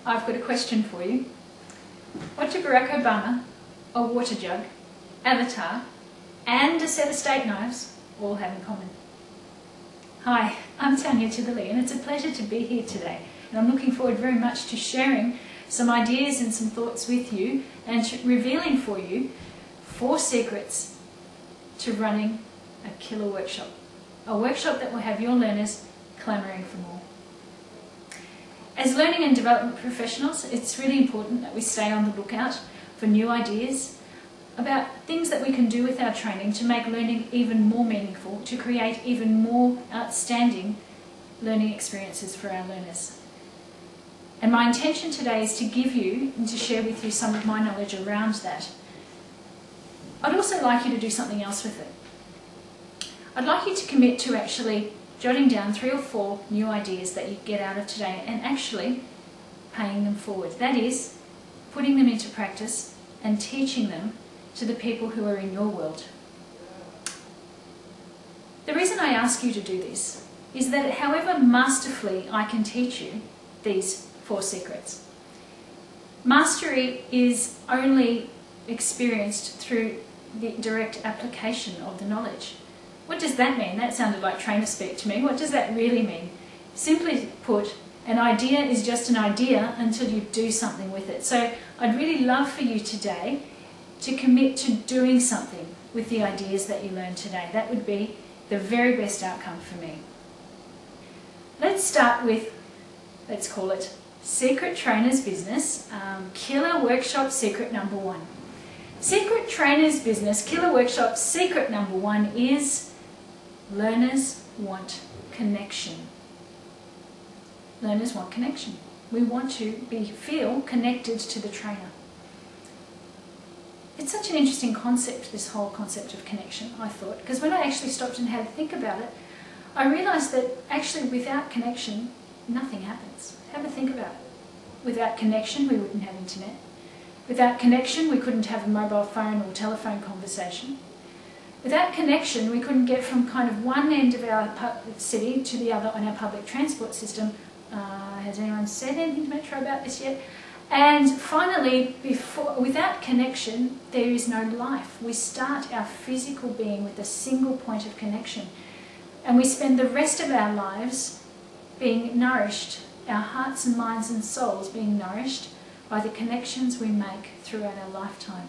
I've got a question for you. What do Barack Obama, a water jug, Avatar, and a set of steak knives all have in common? Hi, I'm Tanya Tidley, and it's a pleasure to be here today. And I'm looking forward very much to sharing some ideas and some thoughts with you and revealing for you 4 secrets to running a killer workshop. A workshop that will have your learners clamouring for more. As learning and development professionals, it's really important that we stay on the lookout for new ideas about things that we can do with our training to make learning even more meaningful, to create even more outstanding learning experiences for our learners. And my intention today is to give you and to share with you some of my knowledge around that. I'd also like you to do something else with it. I'd like you to commit to actually jotting down 3 or 4 new ideas that you get out of today and actually paying them forward. That is, putting them into practice and teaching them to the people who are in your world. The reason I ask you to do this is that however masterfully I can teach you these 4 secrets, mastery is only experienced through the direct application of the knowledge. What does that mean? That sounded like trainer speak to me. What does that really mean? Simply put, an idea is just an idea until you do something with it. So I'd really love for you today to commit to doing something with the ideas that you learned today. That would be the very best outcome for me. Let's start with, let's call it Secret Trainer's Business, Killer Workshop Secret number 1. Secret Trainer's Business, Killer Workshop Secret number 1 is learners want connection. Learners want connection. We want to feel connected to the trainer. It's such an interesting concept, this whole concept of connection, I thought, because when I actually stopped and had to think about it, I realised that actually without connection, nothing happens. Have a think about it. Without connection, we wouldn't have internet. Without connection, we couldn't have a mobile phone or telephone conversation. Without connection, we couldn't get from kind of one end of our city to the other on our public transport system. Has anyone said anything to Metro about this yet? And finally, without connection, there is no life. We start our physical being with a single point of connection. And we spend the rest of our lives being nourished, our hearts and minds and souls being nourished by the connections we make throughout our lifetime.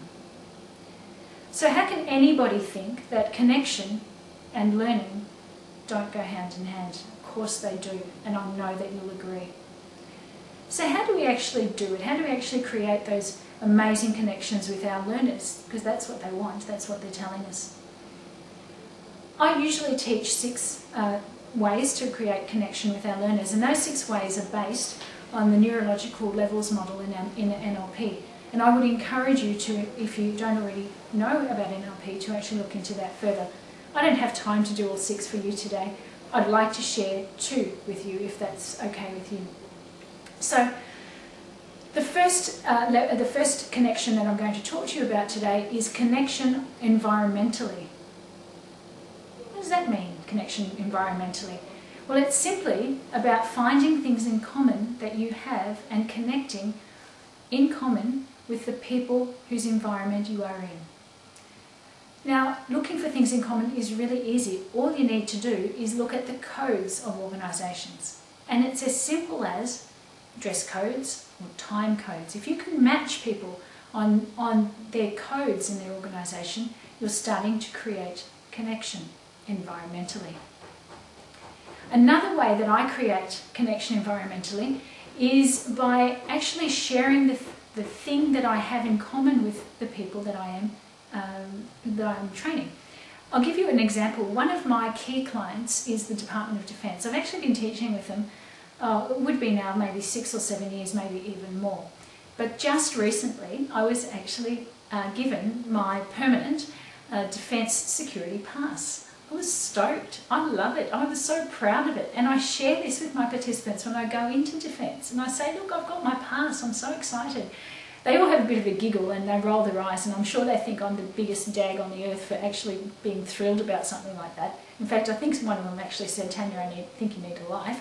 So how can anybody think that connection and learning don't go hand in hand? Of course they do, and I know that you'll agree. So how do we actually do it? How do we actually create those amazing connections with our learners? Because that's what they want, that's what they're telling us. I usually teach 6 ways to create connection with our learners, and those 6 ways are based on the neurological levels model in NLP. And I would encourage you to, if you don't already know about NLP, to actually look into that further. I don't have time to do all 6 for you today. I'd like to share 2 with you if that's okay with you. So the first connection that I'm going to talk to you about today is connection environmentally. What does that mean, connection environmentally? Well, it's simply about finding things in common that you have and connecting in common with the people whose environment you are in. Now, looking for things in common is really easy. All you need to do is look at the codes of organisations. And it's as simple as dress codes or time codes. If you can match people on their codes in their organisation, you're starting to create connection environmentally. Another way that I create connection environmentally is by actually sharing the thing that I have in common with the people that I'm training. I'll give you an example. One of my key clients is the Department of Defence. I've actually been teaching with them, it would be now maybe 6 or 7 years, maybe even more. But just recently I was actually given my permanent Defence Security Pass. I was stoked. I love it. I was so proud of it. And I share this with my participants when I go into Defence. And I say, look, I've got my pass. I'm so excited. They all have a bit of a giggle and they roll their eyes. And I'm sure they think I'm the biggest dag on the earth for actually being thrilled about something like that. In fact, I think one of them actually said, Tanya, I think you need a life.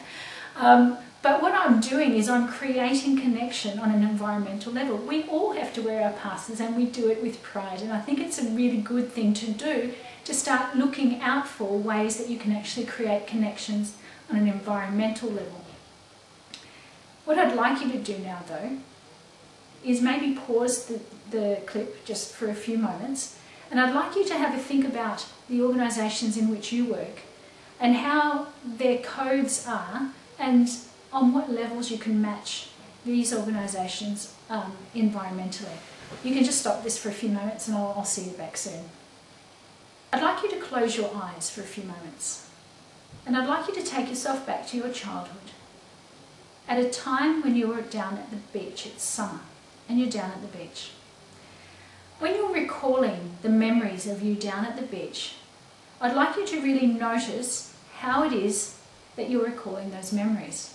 But what I'm doing is I'm creating connection on an environmental level. We all have to wear our passes, and we do it with pride. And I think it's a really good thing to do, to start looking out for ways that you can actually create connections on an environmental level. What I'd like you to do now, though, is maybe pause the clip just for a few moments, and I'd like you to have a think about the organisations in which you work and how their codes are, and on what levels you can match these organisations environmentally. You can just stop this for a few moments and I'll see you back soon. I'd like you to close your eyes for a few moments, and I'd like you to take yourself back to your childhood, at a time when you were down at the beach. It's summer and you're down at the beach. When you're recalling the memories of you down at the beach, I'd like you to really notice how it is that you're recalling those memories.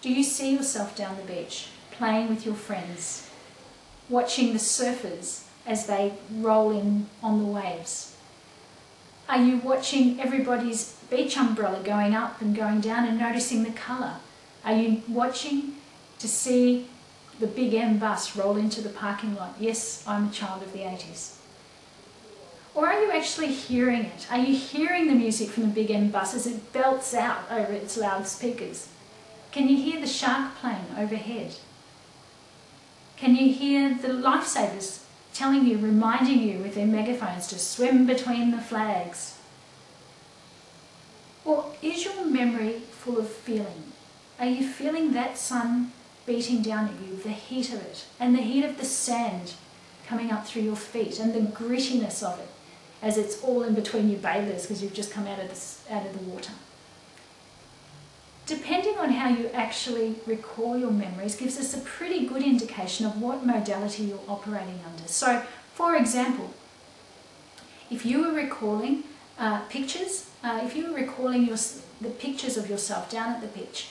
Do you see yourself down the beach, playing with your friends, watching the surfers as they roll in on the waves? Are you watching everybody's beach umbrella going up and going down and noticing the colour? Are you watching to see the Big M bus roll into the parking lot? Yes, I'm a child of the 80s. Or are you actually hearing it? Are you hearing the music from the Big M bus as it belts out over its loudspeakers? Can you hear the shark plane overhead? Can you hear the lifesavers telling you, reminding you with their megaphones to swim between the flags? Or is your memory full of feeling? Are you feeling that sun beating down at you, the heat of it, and the heat of the sand coming up through your feet, and the grittiness of it as it's all in between your bathers because you've just come out of the water? Depending on how you actually recall your memories gives us a pretty good indication of what modality you're operating under. So, for example, if you were recalling pictures, if you were recalling the pictures of yourself down at the beach,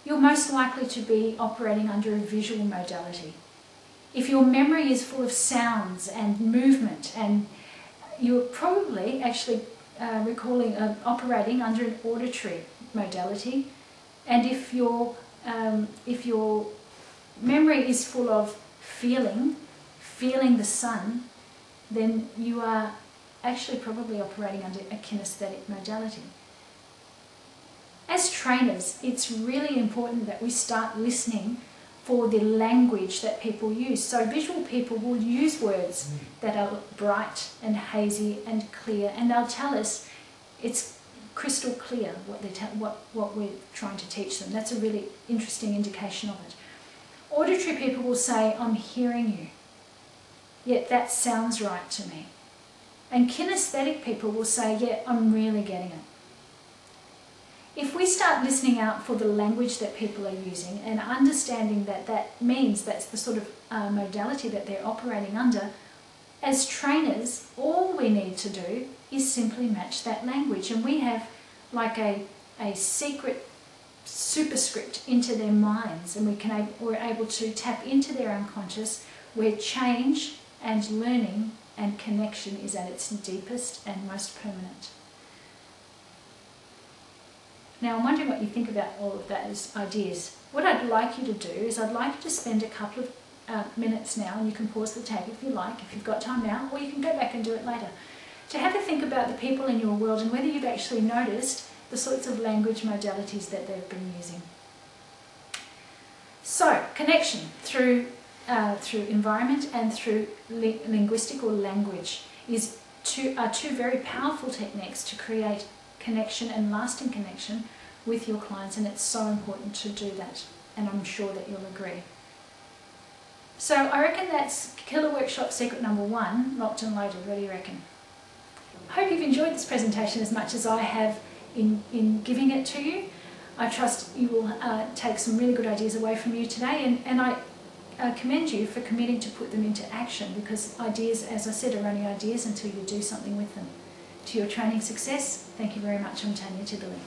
you're most likely to be operating under a visual modality. If your memory is full of sounds and movement, and you're probably actually operating under an auditory modality. And if your memory is full of feeling the sun, then you are actually probably operating under a kinesthetic modality. As trainers, it's really important that we start listening for the language that people use. So visual people will use words that are bright and hazy and clear, and they'll tell us it's crystal clear what we're trying to teach them. That's a really interesting indication of it. Auditory people will say, I'm hearing you, yet that sounds right to me. And kinesthetic people will say, yeah, I'm really getting it. If we start listening out for the language that people are using and understanding that that means that's the sort of modality that they're operating under, as trainers, all we need to do is simply match that language. And we have like a secret superscript into their minds, and we're able to tap into their unconscious, where change and learning and connection is at its deepest and most permanent. Now, I'm wondering what you think about all of those ideas. What I'd like you to do is I'd like you to spend a couple of minutes now, and you can pause the tape if you like, if you've got time now, or you can go back and do it later, to have a think about the people in your world and whether you've actually noticed the sorts of language modalities that they've been using. So, connection through environment and through linguistic or language are two very powerful techniques to create connection and lasting connection with your clients, and it's so important to do that, and I'm sure that you'll agree. So I reckon that's Killer Workshop secret number 1, locked and loaded. What do you reckon? I hope you've enjoyed this presentation as much as I have in giving it to you. I trust you will take some really good ideas away from you today, and I commend you for committing to put them into action, because ideas, as I said, are only ideas until you do something with them. To your training success, thank you very much. I'm Tanya Tiddley.